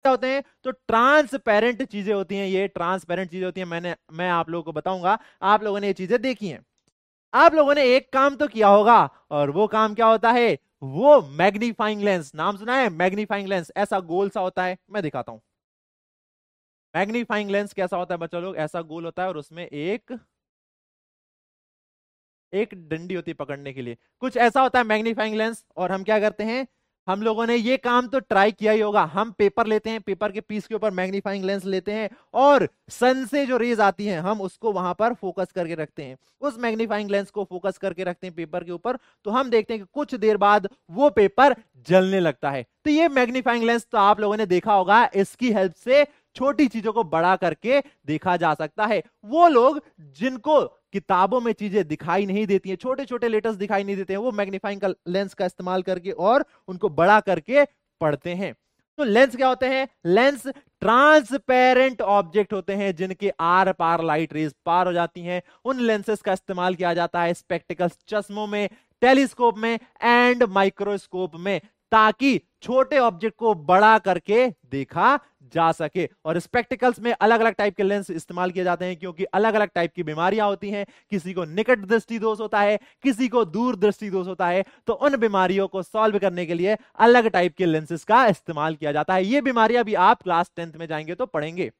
क्या होते हैं? तो ट्रांसपेरेंट चीजें होती हैं, ये ट्रांसपेरेंट चीजें होती हैं। मैं आप लोगों को बताऊंगा, आप लोगों ने ये चीजें देखी हैं। आप लोगों ने एक काम तो किया होगा, और वो काम क्या होता है? वो मैग्नीफाइंग लेंस, नाम सुना है मैग्नीफाइंग लेंस? ऐसा गोल सा होता है, मैं दिखाता हूं। मैग्नीफाइंग लेंस कैसा होता है बच्चा लोग? ऐसा गोल होता है और उसमें एक एक डंडी होती है पकड़ने के लिए, कुछ ऐसा होता है मैग्नीफाइंग लेंस। और हम क्या करते हैं? हम लोगों ने ये काम तो ट्राई किया ही होगा। हम पेपर लेते हैं, पेपर के पीस के ऊपर मैग्नीफाइंग लेंस लेते हैं, और सन से जो रेज आती हैं हम उसको वहां पर फोकस करके रखते हैं। उस मैग्नीफाइंग लेंस को फोकस करके रखते हैं पेपर के ऊपर, तो हम देखते हैं कि कुछ देर बाद वो पेपर जलने लगता है। तो ये मैग्नीफाइंग लेंस तो आप लोगों ने देखा होगा, इसकी हेल्प से छोटी चीजों को बड़ा करके देखा जा सकता है। वो लोग जिनको किताबों में चीजें दिखाई नहीं देती हैं, छोटे छोटे लेटर्स दिखाई नहीं देते हैं, वो मैग्नीफाइंग का लेंस का इस्तेमाल करके और उनको बड़ा करके पढ़ते हैं। तो लेंस क्या होते हैं? लेंस ट्रांसपेरेंट ऑब्जेक्ट होते हैं जिनके आर पार लाइट रेज पार हो जाती हैं। उन लेंसेस का इस्तेमाल किया जाता है स्पेक्टिकल्स, चश्मों में, टेलीस्कोप में एंड माइक्रोस्कोप में, ताकि छोटे ऑब्जेक्ट को बड़ा करके देखा जा सके। और स्पेक्टिकल्स में अलग अलग टाइप के लेंस इस्तेमाल किए जाते हैं, क्योंकि अलग अलग टाइप की बीमारियां होती हैं। किसी को निकट दृष्टि दोष होता है, किसी को दूर दृष्टि दोष होता है, तो उन बीमारियों को सॉल्व करने के लिए अलग टाइप के लेंसेस का इस्तेमाल किया जाता है। ये बीमारियां भी आप क्लास 10th में जाएंगे तो पढ़ेंगे।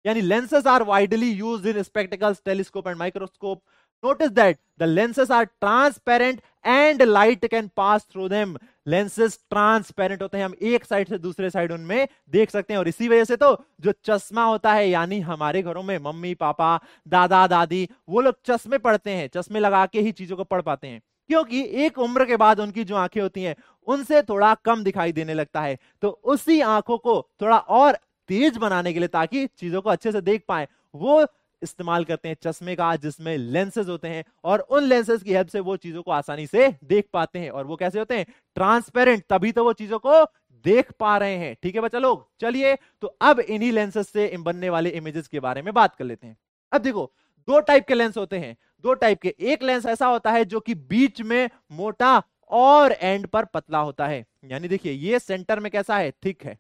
यानी lenses are widely used in spectacles, telescope and microscope. Notice that the lenses are transparent and light can pass through them. lenses transparent होते हैं, हम एक साइड से दूसरे साइड उनमें देख सकते हैं। और इसी वजह से तो जो चश्मा होता है, यानी हमारे घरों में मम्मी पापा दादा दादी वो लोग चश्मे पढ़ते हैं, चश्मे लगा के ही चीजों को पढ़ पाते हैं, क्योंकि एक उम्र के बाद उनकी जो आंखें होती हैं उनसे थोड़ा कम दिखाई देने लगता है। तो उसी आंखों को थोड़ा और तेज बनाने के लिए, ताकि चीजों को अच्छे से देख पाए, वो इस्तेमाल करते हैं चश्मे का, जिसमें लेंसेज होते हैं। और उन लेंसेज की हेल्प से वो चीजों को आसानी से देख पाते हैं। और वो कैसे होते हैं? ट्रांसपेरेंट, तभी तो वो चीजों को देख पा रहे हैं। ठीक है बच्चा लोग, चलिए तो अब इन्हीं लेंसेज से बनने वाले इमेजेस के बारे में बात कर लेते हैं। अब देखो, दो टाइप के लेंस होते हैं, दो टाइप के। एक लेंस ऐसा होता है जो कि बीच में मोटा और एंड पर पतला होता है। यानी देखिए, ये सेंटर में कैसा है? थिक है।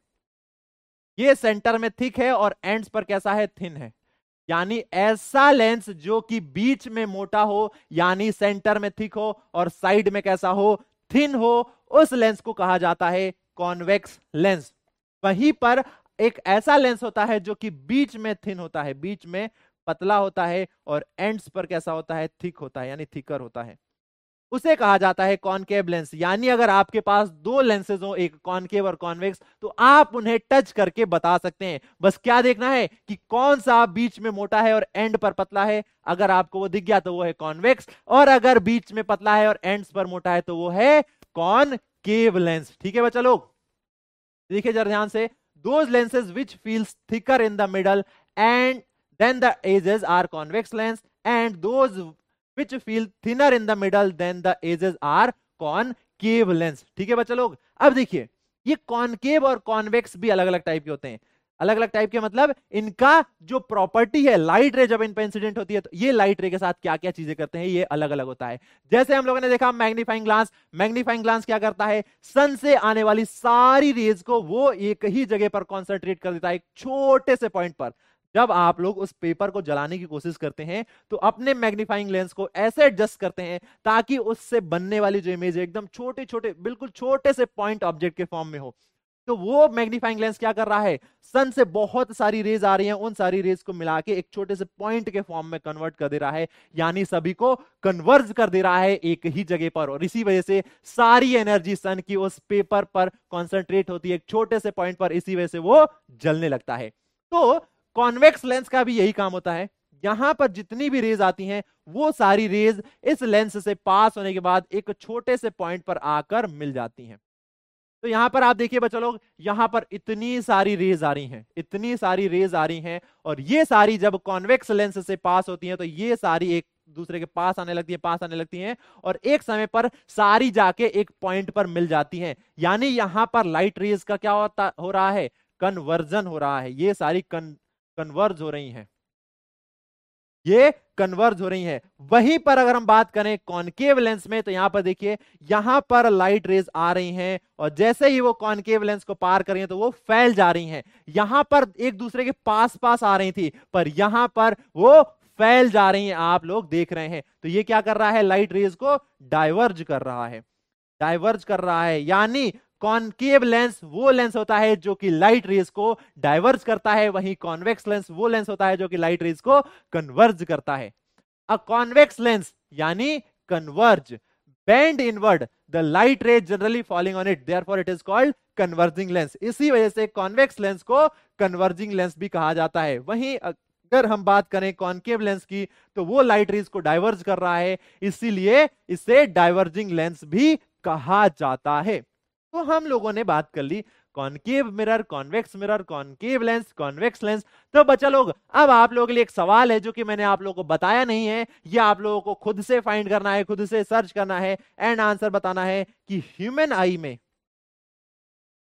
ये सेंटर में थिक है और एंड्स पर कैसा है? थिन है। यानी ऐसा लेंस जो कि बीच में मोटा हो, यानी सेंटर में थिक हो, और साइड में कैसा हो? थिन हो, उस लेंस को कहा जाता है कॉन्वेक्स लेंस। वहीं पर एक ऐसा लेंस होता है जो कि बीच में थिन होता है, बीच में पतला होता है, और एंड्स पर कैसा होता है? थिक होता है, यानी थिकर होता है। उसे कहा जाता है कॉनकेव लेंस। यानी अगर आपके पास दो लेंसेज हो, एक कॉनकेव और कॉन्वेक्स, तो आप उन्हें टच करके बता सकते हैं। बस क्या देखना है कि कौन सा बीच में मोटा है और एंड पर पतला है। अगर आपको वो दिख गया तो वो है कॉन्वेक्स, और अगर बीच में पतला है और एंड्स पर मोटा है तो वो है कॉनकेव लेंस। ठीक है बच्चा लोग, देखिए जरा ध्यान से। Those lenses which feels thicker in the middle and then the edges are convex lens, and those which feel thinner in the middle then the edges are concave lens। ठीक है बच्चा लोग, अब देखिए, ये कॉनकेव और कॉन्वेक्स भी अलग अलग टाइप के होते हैं। अलग अलग टाइप के मतलब इनका जो प्रॉपर्टी है, लाइट रे जब इन पर इंसिडेंट होती है तो ये लाइट रे के साथ क्या क्या चीजें करते हैं, ये अलग अलग होता है। जैसे हम लोगों ने देखा मैग्नीफाइंग ग्लास, मैग्नीफाइंग ग्लास क्या करता है? सन से आने वाली सारी रेज को वो एक ही जगह पर कॉन्सेंट्रेट कर देता है, एक छोटे से पॉइंट पर। जब आप लोग उस पेपर को जलाने की कोशिश करते हैं तो अपने मैग्नीफाइंग लेंस को ऐसे एडजस्ट करते हैं ताकि उससे बनने वाली जो इमेज है एकदम छोटे छोटे, बिल्कुल छोटे से पॉइंट ऑब्जेक्ट के फॉर्म में हो। तो वो मैग्नीफाइंग लेंस क्या कर रहा है? सन से बहुत सारी रेज आ रही हैं, उन सारी रेज को मिला के एक छोटे से पॉइंट के फॉर्म में कन्वर्ट कर दे रहा है, यानी सभी को कन्वर्ज कर दे रहा है एक ही जगह पर। और इसी वजह से सारी एनर्जी सन की उस पेपर पर कॉन्सेंट्रेट होती है एक छोटे से पॉइंट पर, इसी वजह से वो जलने लगता है। तो कॉन्वेक्स लेंस का भी यही काम होता है। यहां पर जितनी भी रेज आती हैं वो सारी रेज इस लेंस से पास होने के बाद एक छोटे से पॉइंट पर आकर मिल जाती हैं। तो यहां पर आप देखिए बच्चों लोग, यहां पर इतनी सारी रेज आ रही हैं, इतनी सारी रेज आ रही हैं, और ये सारी जब कॉन्वेक्स लेंस से पास होती हैं तो ये सारी एक दूसरे के पास आने लगती है, पास आने लगती हैं, और एक समय पर सारी जाके एक पॉइंट पर मिल जाती हैं। यानी यहां पर लाइट रेज का क्या हो रहा है? कन्वर्जन हो रहा है। ये सारी कन्वर्ज हो रही हैं। ये कन्वर्ज हो रही है। वहीं पर अगर हम बात करें कॉनकेव लेंस में, तो यहां पर देखिए, यहां पर लाइट रेज आ रही हैं और जैसे ही वो कॉनकेव लेंस को पार कर रही हैं तो वो फैल जा रही हैं। यहां पर एक दूसरे के पास पास आ रही थी, पर यहां पर वो फैल जा रही हैं, आप लोग देख रहे हैं। तो ये क्या कर रहा है, लाइट रेज को डाइवर्ज कर रहा है, डाइवर्ज कर रहा है। यानी कॉनकेव लेंस वो लेंस होता है जो कि लाइट रेज को डाइवर्ज करता है, वहीं कॉन्वेक्स लेंस वो लेंस होता है जो कि लाइट रेज को कन्वर्ज करता है। अ कॉन्वेक्स लेंस यानी converge, bend inward, the light rays generally falling on it, therefore it is called converging lens. इसी वजह से कॉन्वेक्स लेंस को कन्वर्जिंग लेंस भी कहा जाता है। वहीं अगर हम बात करें कॉनकेव लेंस की, तो वो लाइट रेज को डाइवर्ज कर रहा है, इसीलिए इसे डाइवर्जिंग लेंस भी कहा जाता है। तो हम लोगों ने बात कर ली concave mirror, convex mirror, concave lens, convex lens. तो बच्चा लोग, अब आप लोगों के लिए एक सवाल है जो कि मैंने आप लोगों को बताया नहीं है, ये आप लोगों को खुद से फाइंड करना है, खुद से सर्च करना है एंड आंसर बताना है कि ह्यूमन आई में,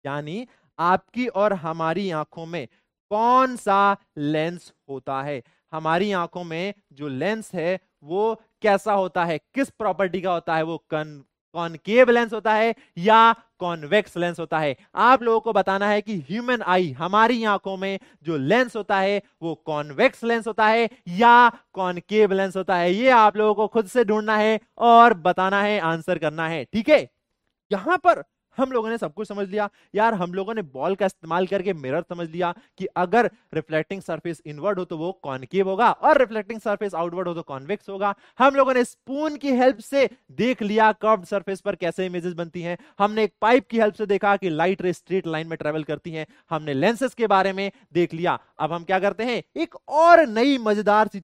यानी आपकी और हमारी आंखों में कौन सा लेंस होता है। हमारी आंखों में जो लेंस है वो कैसा होता है, किस प्रॉपर्टी का होता है, वो कॉनकेव लेंस होता है या कॉन्वेक्स लेंस होता है। आप लोगों को बताना है कि ह्यूमन आई, हमारी आंखों में जो लेंस होता है वो कॉन्वेक्स लेंस होता है या कॉनकेव लेंस होता है। ये आप लोगों को खुद से ढूंढना है और बताना है, आंसर करना है, ठीक है। यहां पर हम लोगों ने सब कुछ समझ लिया यार। हम लोगों ने बॉल का इस्तेमाल करके मिरर समझ लिया कि अगर रिफ्लेक्टिंग सरफेस इनवर्ड हो तो वो कॉनकेव होगा और रिफ्लेक्टिंग सरफेस आउटवर्ड हो तो कॉन्वेक्स होगा। हम लोगों ने स्पून की हेल्प से देख लिया कर्व्ड सरफेस पर कैसे इमेजेस बनती हैं। हमने एक पाइप की हेल्प से देखा कि लाइट रे स्ट्रेट लाइन में ट्रेवल करती हैं। हमने लेंसेस के बारे में देख लिया। अब हम क्या करते हैं, एक और नई मजेदार सी